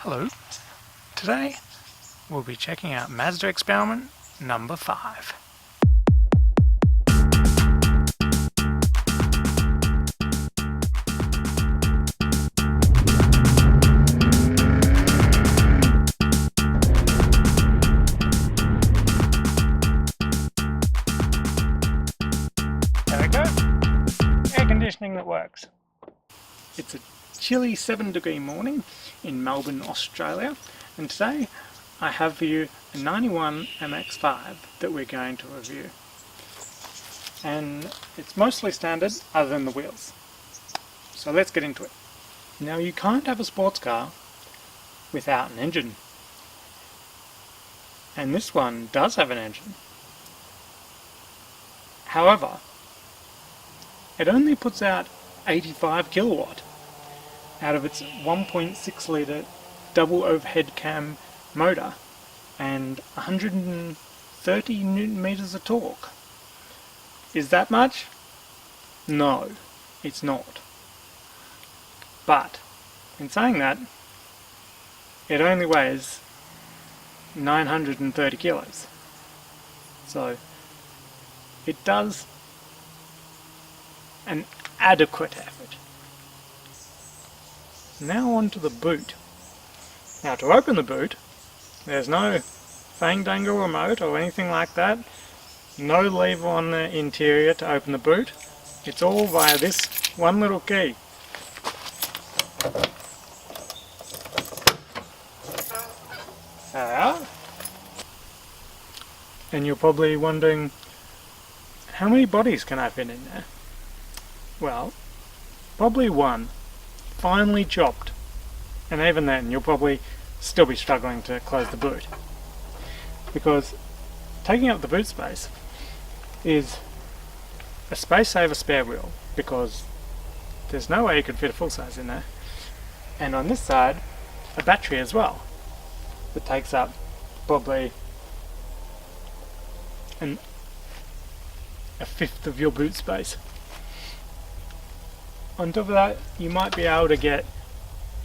Hello. Today we'll be checking out Mazda experiment number 5. There we go. Air conditioning that works. It's a chilly 7-degree morning in Melbourne, Australia, and today I have for you a 91 MX5 that we're going to review. And it's mostly standard other than the wheels. So let's get into it. Now, you can't have a sports car without an engine. And this one does have an engine. However, it only puts out 85 kilowatt out of its 1.6 litre double overhead cam motor and 130 newton meters of torque. Is that much? No, it's not. But in saying that, it only weighs 930 kilos. So it does an adequate effort. Now on to the boot. Now, to open the boot, there's no fang-dangle remote or anything like that. No lever on the interior to open the boot. It's all via this one little key. There we are. And you're probably wondering, how many bodies can I fit in there? Well, probably one, finely chopped, and even then you'll probably still be struggling to close the boot, because taking up the boot space is a space saver spare wheel, because there's no way you could fit a full size in there, and on this side a battery as well that takes up probably a fifth of your boot space. On top of that, you might be able to get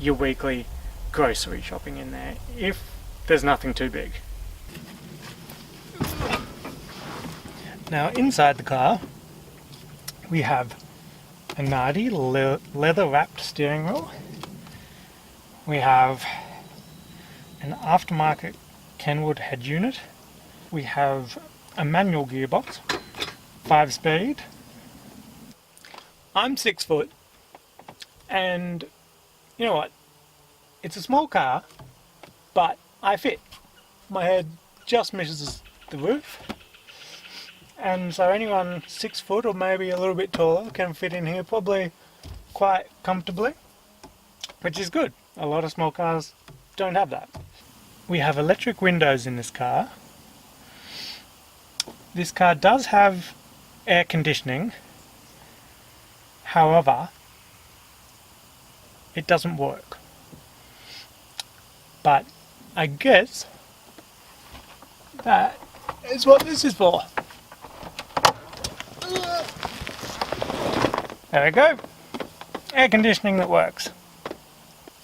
your weekly grocery shopping in there if there's nothing too big. Now, inside the car we have a Nardi leather wrapped steering wheel. We have an aftermarket Kenwood head unit. We have a manual gearbox, 5-speed. I'm 6 foot, and you know what? It's a small car, but I fit. My head just misses the roof, and so anyone 6 foot or maybe a little bit taller can fit in here probably quite comfortably, which is good. A lot of small cars don't have that. We have electric windows in this car. This car does have air conditioning. However, it doesn't work. But I guess that is what this is for. There we go. Air conditioning that works.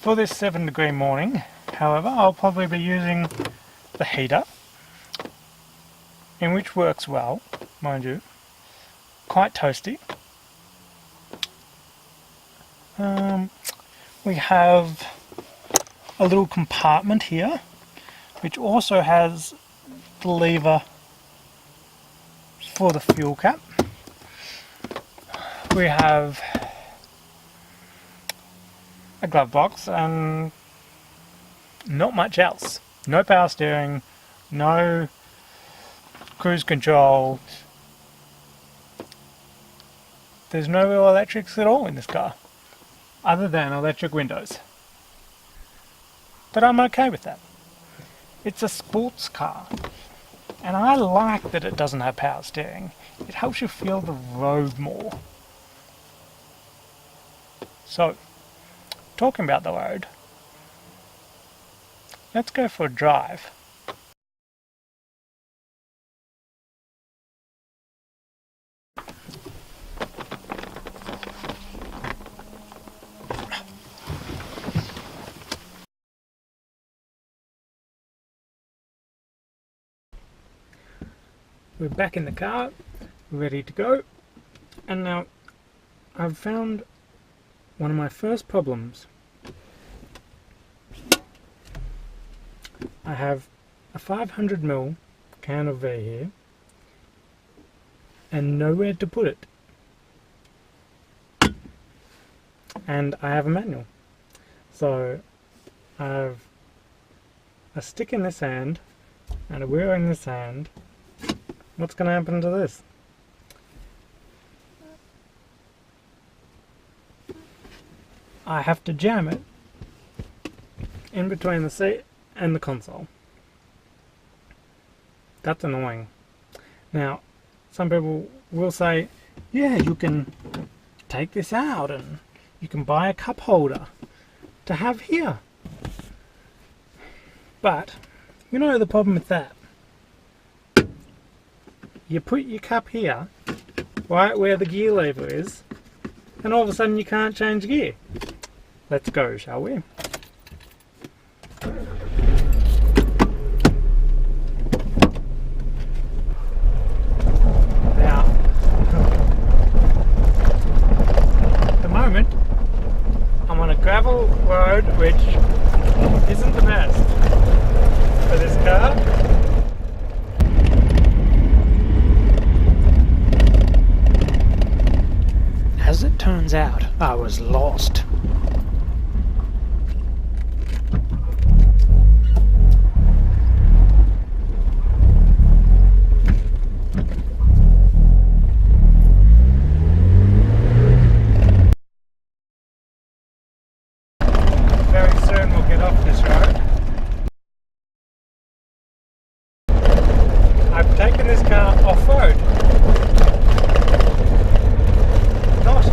For this 7-degree morning, however, I'll probably be using the heater, in which works well, mind you. Quite toasty. We have a little compartment here which also has the lever for the fuel cap. We have a glove box and not much else. No power steering, no cruise control. There's no real electrics at all in this car, other than electric windows. But I'm okay with that. It's a sports car, and I like that it doesn't have power steering. It helps you feel the road more. So, talking about the road, let's go for a drive. we're back in the car, ready to go, and now I've found one of my first problems. I have a 500ml can of V here and nowhere to put it, and I have a manual, so I have a stick in this hand and a wheel in this hand. What's going to happen to this? I have to jam it in between the seat and the console. That's annoying. Now, some people will say, yeah, you can take this out and you can buy a cup holder to have here. But, you know the problem with that? You put your cup here, right where the gear lever is, and all of a sudden you can't change gear. Let's go, shall we? Now, at the moment, I'm on a gravel road which isn't the best for this car. As it turns out, I was lost. Very soon we'll get off this road. I've taken this car off-road. Not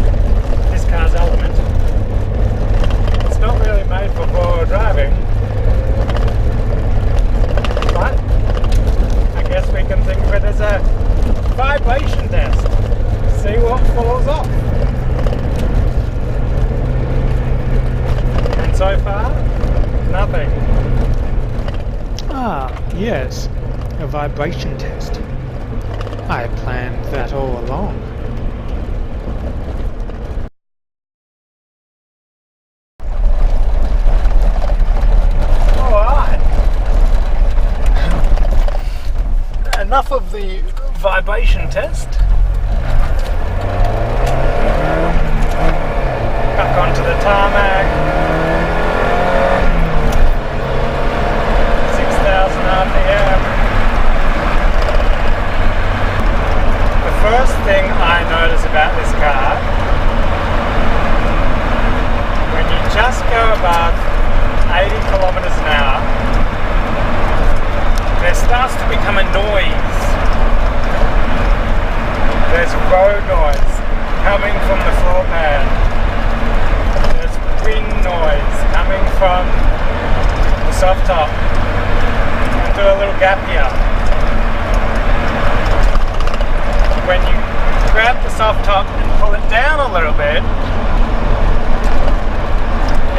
this car's element. It's not really made for four-wheel driving, but I guess we can think of it as a vibration test. See what falls off. And so far, nothing. Ah, yes, a vibration test. I planned that all along. Enough of the vibration test. Back onto the tarmac. 6,000 RPM. The first thing I notice about this car, when you just go above 80 kilometers an hour, there starts to become a noise. There's road noise coming from the floor pad. There's wind noise coming from the soft top. I'll do a little gap here. When you grab the soft top and pull it down a little bit,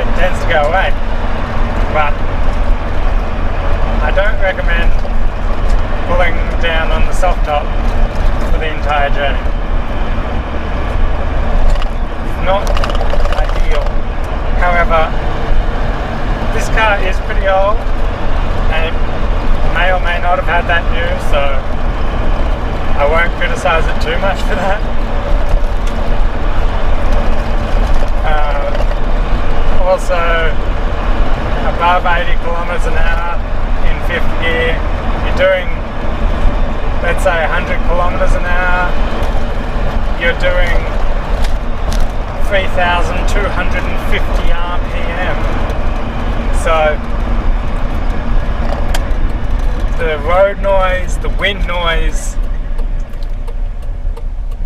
it tends to go away. But I don't recommend pulling down on the soft top for the entire journey. It's not ideal. However, this car is pretty old and it may or may not have had that new, so I won't criticize it too much for that. Also, above 80 kilometers an hour in fifth gear, you're doing, let's say 100 kilometers an hour, you're doing 3,250 RPM. So the road noise, the wind noise,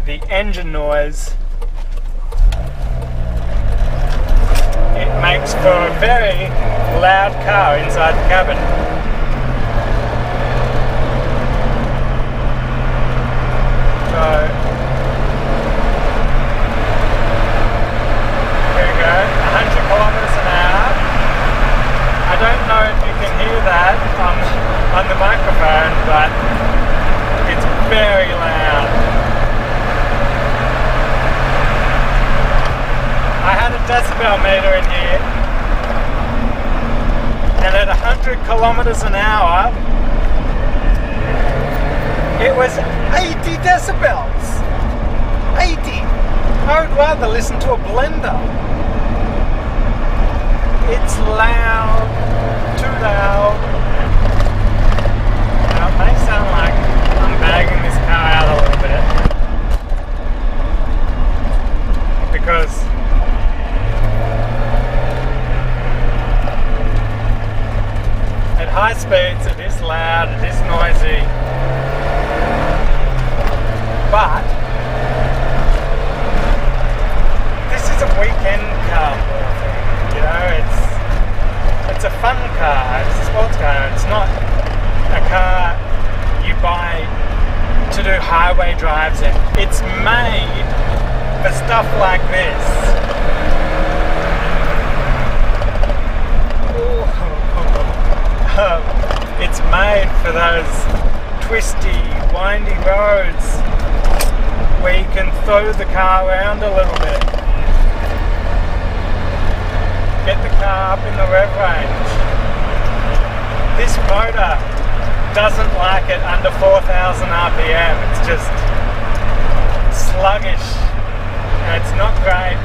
the engine noise, it makes for a very loud car inside the cabin. So here we go, 100 kilometers an hour. I don't know if you can hear that on the microphone, but it's very loud. I had a decibel meter in here, and at 100 kilometers an hour, it was 80 decibels. 80. I would rather listen to a blender. It's loud, too loud. Now it may sound like I'm bagging this car out a little bit, because at high speeds it is loud, it is noisy, but this is a weekend car more thing, you know, it's a fun car, it's a sports car, it's not a car you buy to do highway drives in. It's made for stuff like this. It's made for those twisty, windy roads where you can throw the car around a little bit. Get the car up in the rev range. This motor doesn't like it under 4,000 RPM. It's just sluggish and it's not great.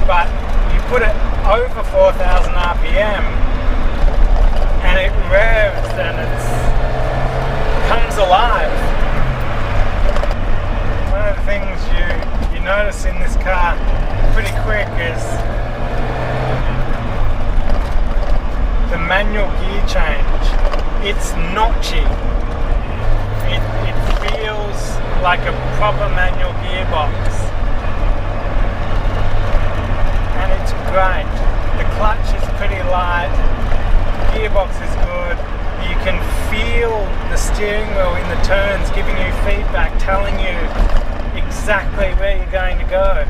But you put it over 4,000 RPM and it revs and it comes alive. One of the things you notice in this car pretty quick is the manual gear change. It's notchy. It feels like a proper manual gearbox. And it's great. The clutch is pretty light. The gearbox is good. You can feel the steering wheel in the turns giving you feedback, telling you exactly where you're going to go.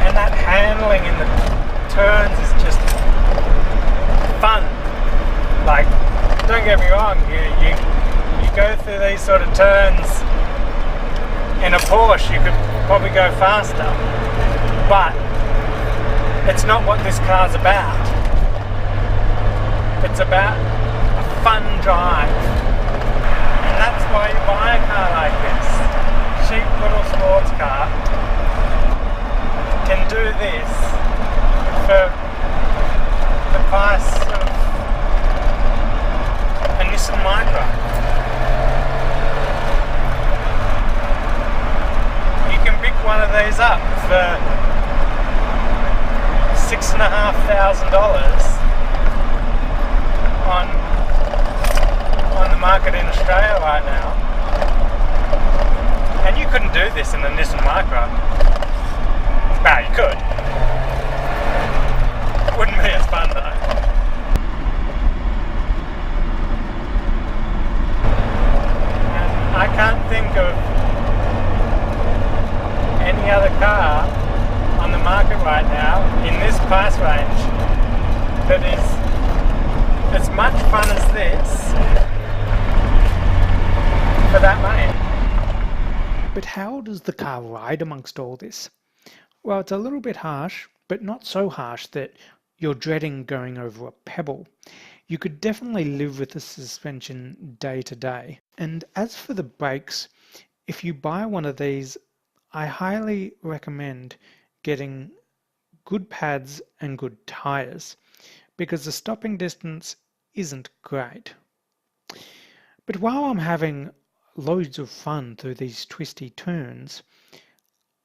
And that handling in the turns is just fun. Like, don't get me wrong, you go through these sort of turns in a Porsche, you could probably go faster, but it's not what this car's about. It's about a fun drive, and that's why you buy a car like this. Cheap little sports car can do this for the price of a Nissan Micro. You can pick one of these up for $6,500 on the market in Australia right now, and you couldn't do this in the Nissan Micro. Well, you could. It wouldn't be as fun though. And I can't think of any other car on the market right now in this price range that is as much fun as this for that money. But how does the car ride amongst all this? Well, it's a little bit harsh, but not so harsh that you're dreading going over a pebble. You could definitely live with the suspension day to day. And as for the brakes, if you buy one of these, I highly recommend getting good pads and good tires, because the stopping distance isn't great. But while I'm having loads of fun through these twisty turns,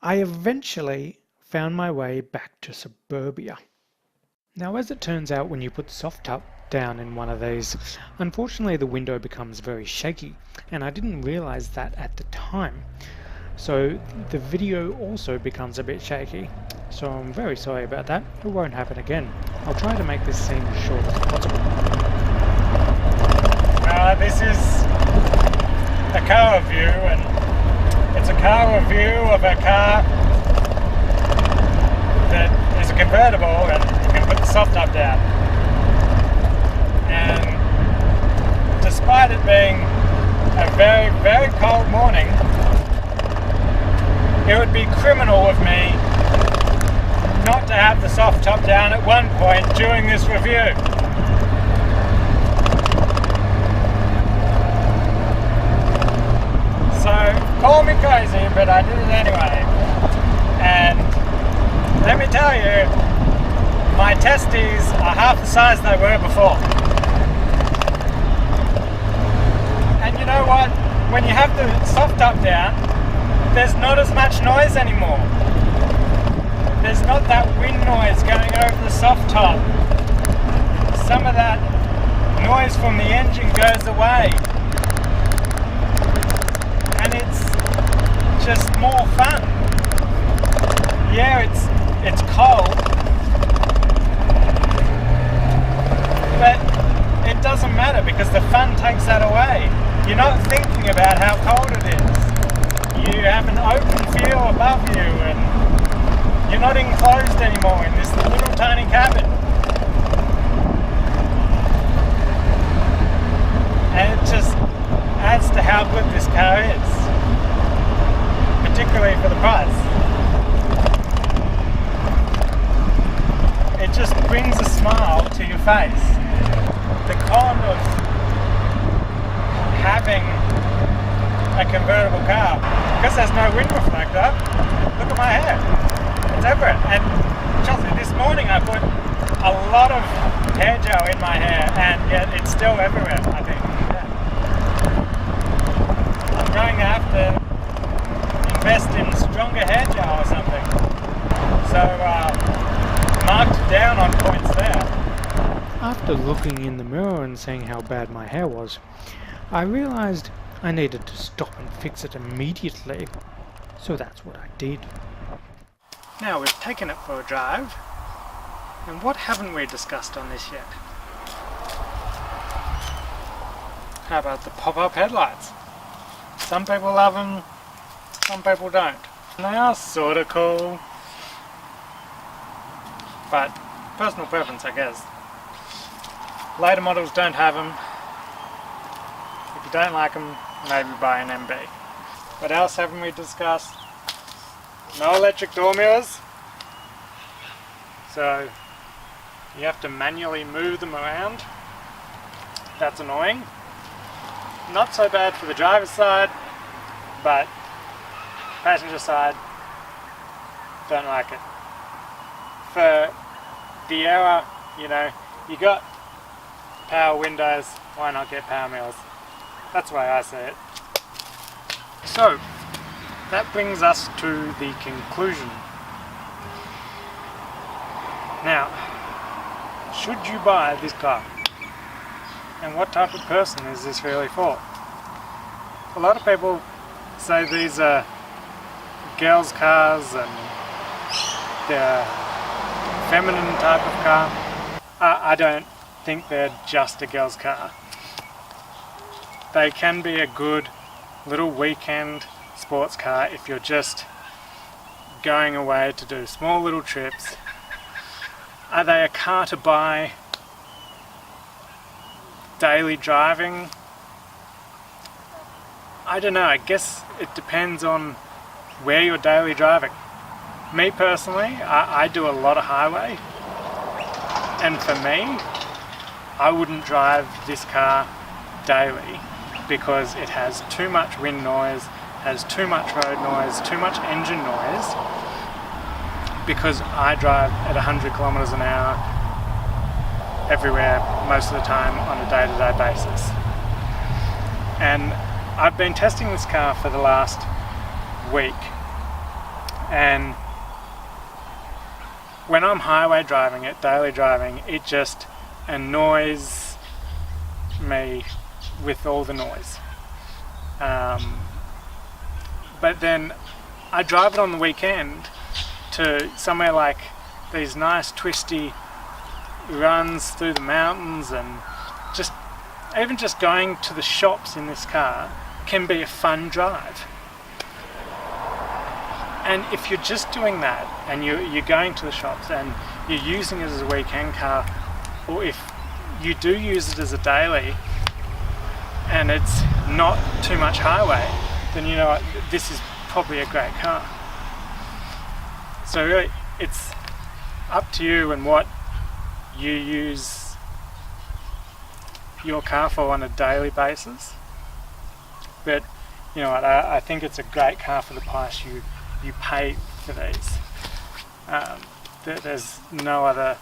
I eventually found my way back to suburbia. Now, as it turns out, when you put soft top down in one of these, unfortunately the window becomes very shaky, and I didn't realize that at the time. So the video also becomes a bit shaky. So I'm very sorry about that. It won't happen again. I'll try to make this seem as short as possible. This is a car review, and it's a car review of a car that is a convertible and you can put the soft top down. And despite it being a very, very cold morning, it would be criminal of me not to have the soft top down at one point during this review. So, call me crazy, but I did it anyway. And let me tell you, my testes are half the size they were before. And you know what? When you have the soft top down, there's not as much noise anymore. There's not that wind noise going over the soft top. Some of that noise from the engine goes away. And it's just more fun. Yeah, it's cold, but it doesn't matter because the fun takes that away. You're not thinking about how cold it is. You have an open feel above you and you're not enclosed anymore in this little tiny cabin. And it just adds to how good this car is, particularly for the price. It just brings a smile to your face. The con of having a convertible car, because there's no wind reflector, look at my hair, it's everywhere. And trust me, this morning I put a lot of hair gel in my hair and yet it's still everywhere, I think. Yeah. I'm going to have to invest in stronger hair gel or something. So marked down on points there. After looking in the mirror and seeing how bad my hair was, I realized I needed to stop and fix it immediately. So that's what I did. Now we've taken it for a drive, and what haven't we discussed on this yet? How about the pop-up headlights? Some people love them, some people don't. And they are sort of cool, but personal preference, I guess. Later models don't have them. If you don't like them, maybe buy an MB. What else haven't we discussed? No electric door mirrors. So you have to manually move them around. That's annoying. Not so bad for the driver's side, but passenger side, don't like it. For the era, you know, you got power windows, why not get power mirrors? That's the way I see it. So, that brings us to the conclusion. Now, should you buy this car? And what type of person is this really for? A lot of people say these are girls' cars and they're a feminine type of car. I don't think they're just a girl's car. They can be a good little weekend sports car if you're just going away to do small little trips. Are they a car to buy daily driving? I don't know, I guess it depends on where you're daily driving. Me personally, I do a lot of highway, and for me, I wouldn't drive this car daily because it has too much wind noise, has too much road noise, too much engine noise, because I drive at 100 kilometers an hour everywhere most of the time on a day-to-day basis. And I've been testing this car for the last week, and when I'm highway driving it, daily driving, it just annoys me with all the noise. But then I drive it on the weekend to somewhere like these nice twisty runs through the mountains, and even just going to the shops in this car can be a fun drive. And if you're just doing that and you're going to the shops and you're using it as a weekend car, or if you do use it as a daily, and it's not too much highway, then you know what, this is probably a great car. So really, it's up to you and what you use your car for on a daily basis. But you know what, I think it's a great car for the price you pay for these. There's no other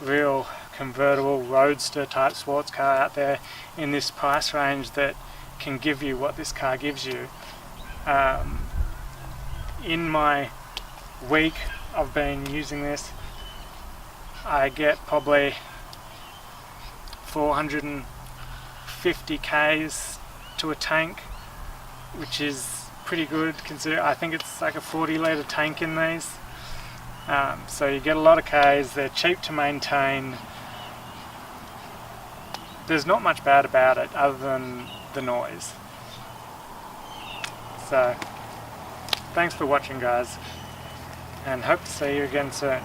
real convertible roadster type sports car out there in this price range that can give you what this car gives you. In my week I've been using this, I get probably 450 k's to a tank, which is pretty good considering I think it's like a 40 litre tank in these. So you get a lot of k's, they're cheap to maintain. There's not much bad about it other than the noise. So thanks for watching, guys, and hope to see you again soon.